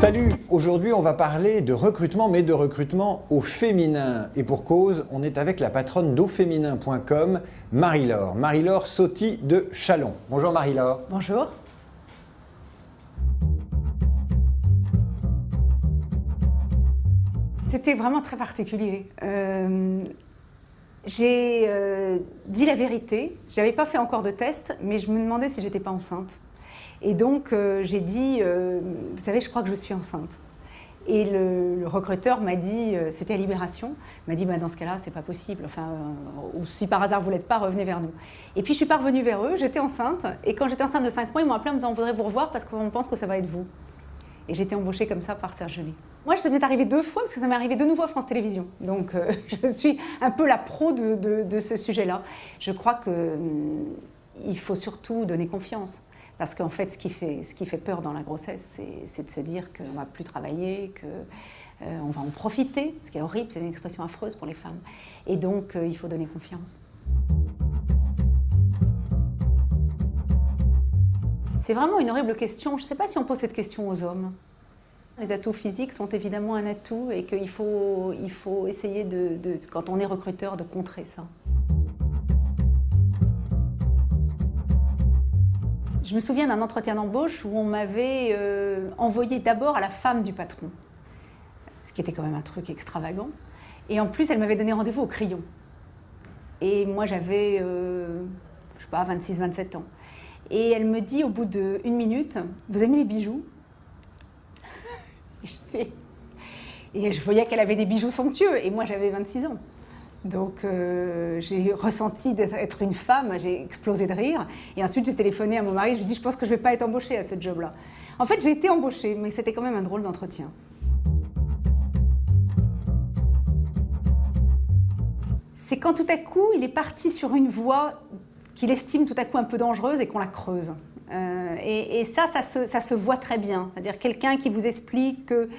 Salut! Aujourd'hui, on va parler de recrutement, mais de recrutement au féminin. Et pour cause, on est avec la patronne d'auféminin.com, Marie-Laure. Marie-Laure Sauty de Châlons. Bonjour Marie-Laure. Bonjour. C'était vraiment très particulier. J'ai dit la vérité. Je n'avais pas fait encore de test, mais je me demandais si j'étais pas enceinte. Et donc j'ai dit, vous savez, je crois que je suis enceinte. Et le recruteur m'a dit, c'était à Libération, m'a dit, bah, dans ce cas-là, c'est pas possible. Enfin, ou si par hasard vous l'êtes pas, revenez vers nous. Et puis je suis pas revenue vers eux, j'étais enceinte. Et quand j'étais enceinte de 5 mois, ils m'ont appelé en me disant, on voudrait vous revoir parce qu'on pense que ça va être vous. Et j'ai été embauchée comme ça par Serge Genet. Moi, ça m'est arrivé 2 fois, parce que ça m'est arrivé de nouveau à France Télévisions. Donc, je suis un peu la pro de ce sujet-là. Je crois qu'il faut surtout donner confiance. Parce qu'en fait, ce qui fait peur dans la grossesse, c'est de se dire qu'on ne va plus travailler, qu'on va en profiter. Ce qui est horrible, c'est une expression affreuse pour les femmes. Et donc, il faut donner confiance. C'est vraiment une horrible question. Je ne sais pas si on pose cette question aux hommes. Les atouts physiques sont évidemment un atout et qu'il faut essayer, quand on est recruteur, de contrer ça. Je me souviens d'un entretien d'embauche où on m'avait envoyé d'abord à la femme du patron, ce qui était quand même un truc extravagant. Et en plus, elle m'avait donné rendez-vous au Crayon. Et moi, j'avais, je sais pas, 26-27 ans. Et elle me dit au bout d'1 minute, « Vous aimez les bijoux ?» Et je voyais qu'elle avait des bijoux somptueux, et moi j'avais 26 ans. Donc j'ai ressenti d'être une femme, j'ai explosé de rire. Et ensuite j'ai téléphoné à mon mari, je lui ai dit, je pense que je ne vais pas être embauchée à ce job-là. En fait, j'ai été embauchée, mais c'était quand même un drôle d'entretien. C'est quand tout à coup, il est parti sur une voie qu'il estime tout à coup un peu dangereuse et qu'on la creuse. Et ça se voit très bien. C'est-à-dire quelqu'un qui vous explique que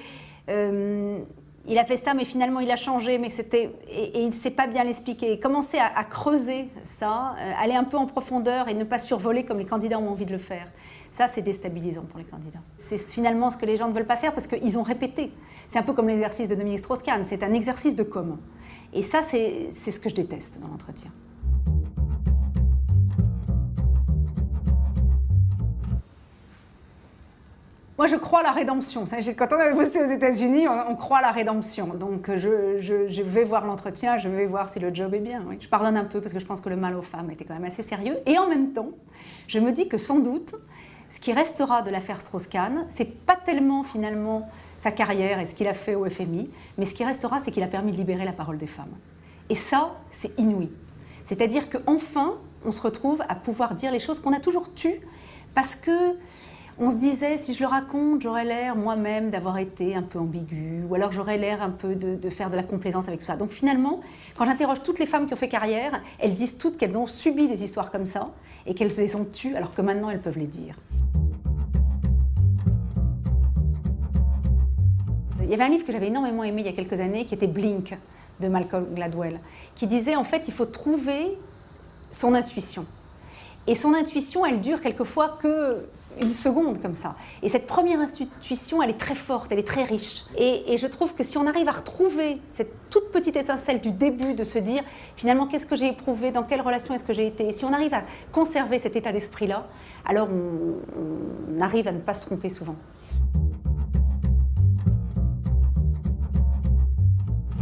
il a fait ça, mais finalement il a changé, mais et il ne sait pas bien l'expliquer. Commencer à creuser ça, aller un peu en profondeur et ne pas survoler comme les candidats ont envie de le faire. Ça, c'est déstabilisant pour les candidats. C'est finalement ce que les gens ne veulent pas faire parce qu'ils ont répété. C'est un peu comme l'exercice de Dominique Strauss-Kahn, c'est un exercice de com. Et ça, c'est ce que je déteste dans l'entretien. Moi, je crois à la rédemption. Quand on avait bossé aux États-Unis, on croit à la rédemption. Donc, je vais voir l'entretien, je vais voir si le job est bien. Oui. Je pardonne un peu parce que je pense que le mal aux femmes était quand même assez sérieux. Et en même temps, je me dis que sans doute, ce qui restera de l'affaire Strauss-Kahn, c'est pas tellement finalement sa carrière et ce qu'il a fait au FMI, mais ce qui restera, c'est qu'il a permis de libérer la parole des femmes. Et ça, c'est inouï. C'est-à-dire qu'enfin, on se retrouve à pouvoir dire les choses qu'on a toujours tues parce que on se disait, si je le raconte, j'aurais l'air moi-même d'avoir été un peu ambiguë, ou alors j'aurais l'air un peu de faire de la complaisance avec tout ça. Donc finalement, quand j'interroge toutes les femmes qui ont fait carrière, elles disent toutes qu'elles ont subi des histoires comme ça, et qu'elles les ont tues, alors que maintenant elles peuvent les dire. Il y avait un livre que j'avais énormément aimé il y a quelques années, qui était Blink, de Malcolm Gladwell, qui disait, en fait, il faut trouver son intuition. Et son intuition, elle dure quelquefois que 1 seconde comme ça. Et cette première intuition, elle est très forte, elle est très riche. Et je trouve que si on arrive à retrouver cette toute petite étincelle du début, de se dire finalement qu'est-ce que j'ai éprouvé, dans quelle relation est-ce que j'ai été, et si on arrive à conserver cet état d'esprit-là, alors on arrive à ne pas se tromper souvent.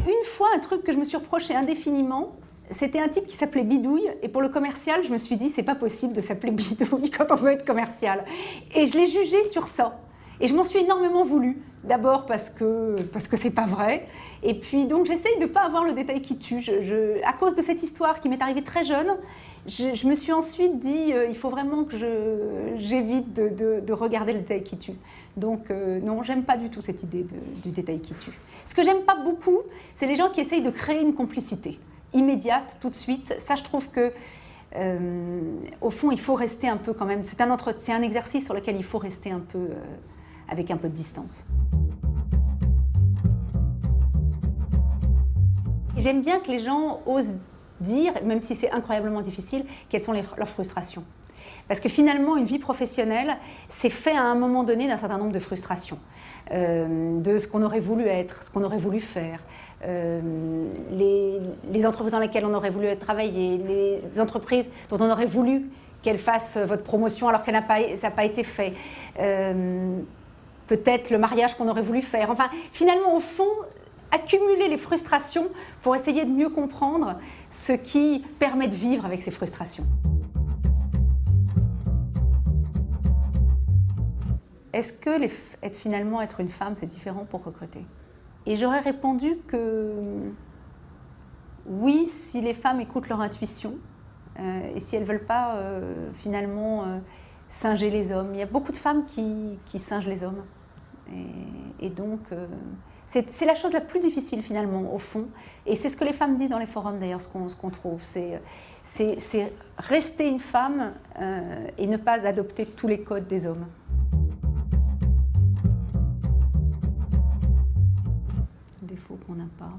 Une fois, un truc que je me suis reproché indéfiniment, c'était un type qui s'appelait Bidouille, et pour le commercial, je me suis dit, c'est pas possible de s'appeler Bidouille quand on veut être commercial. Et je l'ai jugé sur ça. Et je m'en suis énormément voulu. D'abord parce que c'est pas vrai. Et puis donc j'essaye de pas avoir le détail qui tue. À cause de cette histoire qui m'est arrivée très jeune, je me suis ensuite dit, il faut vraiment que j'évite de regarder le détail qui tue. Donc non, j'aime pas du tout cette idée du détail qui tue. Ce que j'aime pas beaucoup, c'est les gens qui essayent de créer une complicité immédiate, tout de suite. Ça, je trouve que, au fond, il faut rester un peu quand même. C'est un exercice sur lequel il faut rester un peu, avec un peu de distance. J'aime bien que les gens osent dire, même si c'est incroyablement difficile, quelles sont leurs frustrations. Parce que finalement, une vie professionnelle, c'est fait à un moment donné d'un certain nombre de frustrations, de ce qu'on aurait voulu être, ce qu'on aurait voulu faire, les entreprises dans lesquelles on aurait voulu travailler, les entreprises dont on aurait voulu qu'elles fassent votre promotion alors que ça n'a pas été fait, peut-être le mariage qu'on aurait voulu faire. Enfin, finalement, au fond, accumuler les frustrations pour essayer de mieux comprendre ce qui permet de vivre avec ces frustrations. Est-ce que finalement être une femme, c'est différent pour recruter? Et j'aurais répondu que oui, si les femmes écoutent leur intuition et si elles ne veulent pas finalement singer les hommes. Il y a beaucoup de femmes qui singent les hommes. Et donc, c'est la chose la plus difficile finalement, au fond. Et c'est ce que les femmes disent dans les forums d'ailleurs, ce qu'on trouve. C'est rester une femme et ne pas adopter tous les codes des hommes. Défaut qu'on n'a pas.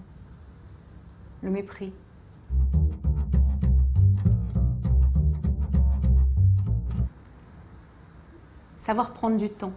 Le mépris. Savoir prendre du temps.